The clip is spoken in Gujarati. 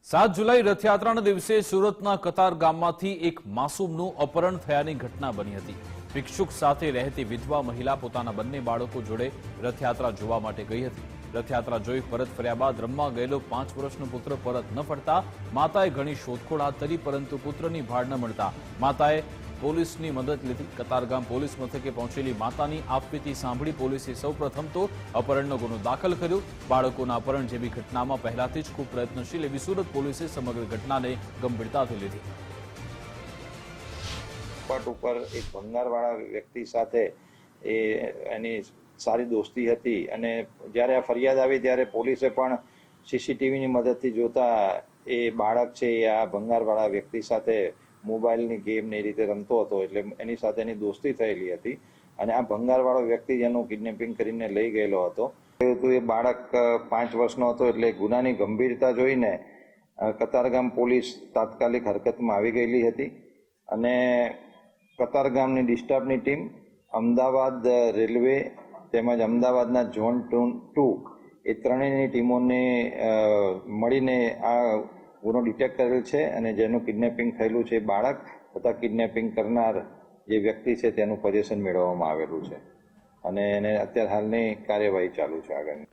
7 જુલાઈ રથયાત્રાના દિવસે સુરતના કતાર ગામમાંથી એક માસૂમનું અપહરણ થયાની ઘટના બની હતી। ભિક્ષુક સાથે રહેતી વિધવા મહિલા પોતાના બંને બાળકો જોડે રથયાત્રા જોવા માટે ગઈ હતી। રથયાત્રા જોઈ પરત ફર્યા બાદ રમવા ગયેલો 5 વર્ષનો પુત્ર પરત ન ફરતા માતાએ ઘણી શોધખોળ હાથ ધરી, પરંતુ પુત્રની ભાળ ન મળતા માતાએ પોલીસની મદદ લીધી। કતારગામ પોલીસ મથકે પહોંચેલી માતાની આપવીતી સાંભળી પોલીસે સૌપ્રથમ તો અપહરણનો ગુનો દાખલ કર્યો। બાળકોના અપહરણ જેવી ઘટનામાં પહેલાથી જ ખૂબ પ્રયત્નશીલ એવી સુરત પોલીસે સમગ્ર ઘટનાને ગંભીરતાથી લીધી। ઉપર એક ભંગારવાળા વ્યક્તિ સાથે એની સારી દોસ્તી હતી અને જ્યારે આ ફરિયાદ આવી ત્યારે પોલીસે પણ સીસીટીવીની મદદથી જોતા એ બાળક છે એ આ ભંગારવાળા વ્યક્તિ સાથે મોબાઈલની ગેમ ને એ રીતે રમતો હતો, એટલે એની સાથે એની દોસ્તી થયેલી હતી અને આ ભંગારવાળો વ્યક્તિ જેનું કિડનેપિંગ કરીને લઈ ગયેલો હતો એ બાળક 5 વર્ષનો હતો, એટલે ગુનાની ગંભીરતા જોઈને કતારગામ પોલીસ તાત્કાલિક હરકતમાં આવી ગયેલી હતી અને કતારગામની ડિસ્ટર્બની ટીમ, અમદાવાદ રેલવે તેમજ અમદાવાદના ઝોન 2 એ ત્રણેયની ટીમોને મળીને આ ગુનો ડિટેક્ટ કરેલ છે અને જેનું કિડનેપિંગ થયેલું છે બાળક તથા કિડનેપિંગ કરનાર જે વ્યક્તિ છે તેનું પોઝિશન મેળવવામાં આવેલું છે અને એને અત્યારે હાલની કાર્યવાહી ચાલુ છે આગળની।